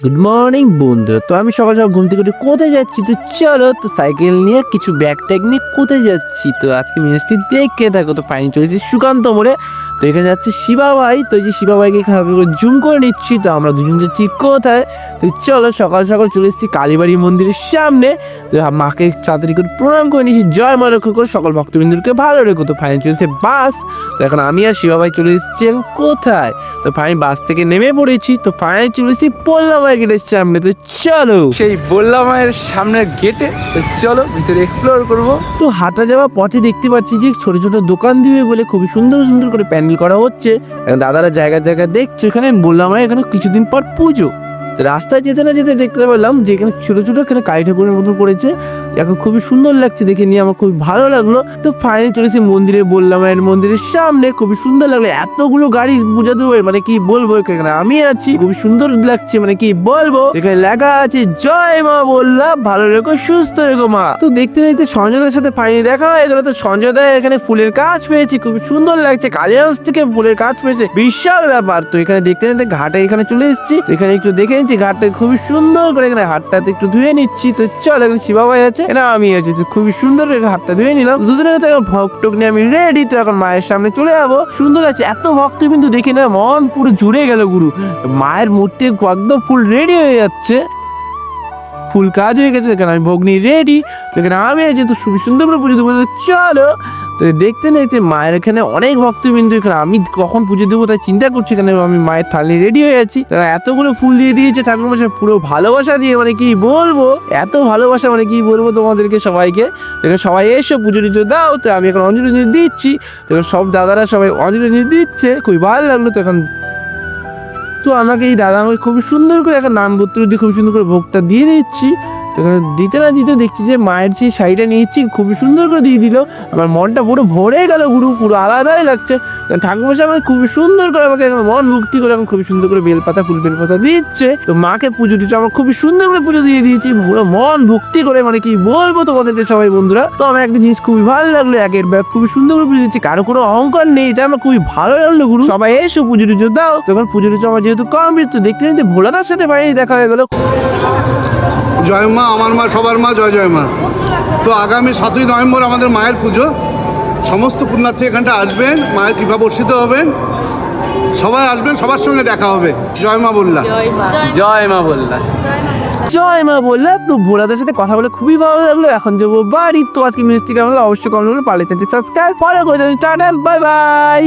Good morning বন্ধু। তো আমি সকাল সকাল ঘুম থেকে উঠে কোথায় যাচ্ছি, তো চলো তো সাইকেল নিয়ে কিছু ব্যাগ ট্যাগ নিয়ে কোথায় যাচ্ছি। তো আজকে মিনিস্ট্রি দেখে থাকো। তো ফাইন চলেছি সুকান্ত মোড়ে। তো এখানে যাচ্ছে শিবা ভাই। তো এই যে শিবা ভাইকে এখানে জুম করে নিচ্ছি। তো আমরা দুজন যাচ্ছি কোথায়। তো চলো সকাল সকাল চলে এসেছি কালীবাড়ি মন্দিরের সামনে। তো মাকে তাড়াতাড়ি করে প্রণাম করে নিয়েছি, জয় মা লক্ষ্য করে সকল ভক্তবৃন্দকে ভালো রেখো। তো ফাইন চলেছে বাস। তো এখন আমি আর শিবা ভাই চলে এসেছি এখন কোথায়। তো ফাইন বাস থেকে নেমে পড়েছি। তো ফাইন চলে এসেছি পোল্লা মায়ের গেটের সামনে। তো চলো সেই বললাম মায়ের সামনের গেটে, তো চলো ভিতরে এক্সপ্লোর করব। তো হাঁটা যাওয়া পথে দেখতে পাচ্ছি যে ছোট ছোট দোকান দিবে বলে খুবই সুন্দর সুন্দর করে প্যান্ডেল করা হচ্ছে। এখন দাদারা জায়গা জায়গা দেখছে। এখানে বললাম এখানে কিছুদিন পর পুজো। তো রাস্তায় যেতে না যেতে দেখতে পেলাম যে এখানে ছোট ছোট এখানে কালী ঠাকুরের মতো করেছে। এখন খুবই সুন্দর লাগছে দেখে নিয়ে আমার খুবই ভালো লাগলো। তো ফাইনালি চলেছি মন্দিরে, বললাম এর মন্দিরের সামনে। খুবই সুন্দর লাগলো, এতগুলো গাড়ি পূজা দেবে মানে কি বলবো। এখানে আমি আছি, খুবই সুন্দর লাগছে মানে কি বলবো। এখানে লেখা আছে জয় মা বললাম, ভালো রেখো সুস্থ রেখো মা। তো দেখতে দেখতে সঞ্জয়দার সাথে ফাইনালি দেখা হয়ে গেল। তো সঞ্জয়দা এখানে ফুলের কাজ পেয়েছি, খুবই সুন্দর লাগছে। কাজের হাউস থেকে ফুলের কাজ পেয়েছে, বিশাল ব্যাপার। তো এখানে দেখতে দেখতে ঘাটে এখানে চলে এসেছি। তো এখানে একটু দেখে নিচ্ছি ঘাটটা খুবই সুন্দর করে। এখানে হাতটাতে একটু ধুয়ে নিচ্ছি। তো চল এখানে শিবা ভাই আছে, এখানে আমি আছি। তো খুবই সুন্দর করে হাতটা ধুয়ে নিলাম। দুজনের তো এখন ভক্তক নিয়ে আমি রেডি। তো এখন মায়ের সামনে চলে যাবো। সুন্দর আছে, এত ভক্ত কিন্তু দেখে না মন পুরো জুড়ে গেল গুরু। মায়ের মূর্তি একদম ফুল রেডি হয়ে যাচ্ছে, ফুল কাজ হয়ে গেছে। এখানে আমি ভগ্নি রেডি। তো এখানে আমি আছি। তো খুবই সুন্দর করে পুজো দেবো। চলো তো দেখতে দেখতে মায়ের এখানে অনেক ভক্তবিন্দু। এখানে আমি কখন পুজো দেবো তাই চিন্তা করছি। এখানে আমি মায়ের থালি রেডি হয়ে আছি। তারা এতগুলো ফুল দিয়ে দিয়েছে ঠাকুর মশাই, পুরো ভালোবাসা দিয়ে মানে কি বলবো, এত ভালোবাসা মানে কি বলবো তোমাদেরকে সবাইকে। তো এখানে সবাই এসো পুজো টুজো দাও। তো আমি এখন অঞ্জলি দিচ্ছি। তো এখন সব দাদারা সবাই অঞ্জলি দিচ্ছে, খুবই ভালো লাগলো। তো এখন তো আমাকে এই দাদা আমাকে খুবই সুন্দর করে এখন নাম গোত্র দিয়ে খুবই সুন্দর করে ভোগটা দিয়ে দিচ্ছি। তো এখানে দিতে না দিতে দেখছি যে মায়ের যে শাড়িটা নিয়েছি খুবই সুন্দর করে দিয়ে দিল। আমার মনটা পুরো ভরে গেল গুরু, পুরো আলাদাই লাগছে। ঠাকুরমশাই আমাকে খুবই সুন্দর করে আমাকে মন মুক্তি করে এখন খুবই সুন্দর করে বেলপাতা ফুল বেলপাতা দিচ্ছে। তো মাকে পুজো দিচ্ছে, আমার খুবই সুন্দর করে পুজো দিয়ে দিয়েছি পুরো মন ভক্তি করে মানে কি বলবো তোমাদেরকে সবাই বন্ধুরা। তো আমার একটা জিনিস খুবই ভালো লাগলো, একের ব্যাগ খুবই সুন্দর করে পুজো দিচ্ছি, কারো কোনো অহংকার নেই, এটা আমার খুবই ভালো লাগলো গুরু। সবাই এসো পুজো টুজো দাও। তখন পুজো টুজো আমার যেহেতু কমপ্লিট, তো দেখতে দেখতে ভোলাদার সাথে বাইরে দেখা হয়ে গেল। জয় মা, আমার মা, সবার মা, জয় জয় মা। তো আগামী 7ই নভেম্বর আমাদের মায়ের পুজো। সমস্ত পুণ্যার্থী এখানটা আসবেন, মায়ের কৃপা বর্ষিত হবেন, সবাই আসবেন, সবার সঙ্গে দেখা হবে। জয় মা বললা। জয় মা বললা। জয় মা বললা। তো ভোলাদের সাথে কথা বলে খুবই ভালো লাগলো। এখন যাবো বাড়ি। তো আজকে মিষ্টি কেমন অবশ্যই কমেন্ট করে পারলে চ্যানেলটি সাবস্ক্রাইব ফলো করে দেবেন। Tata, bye bye.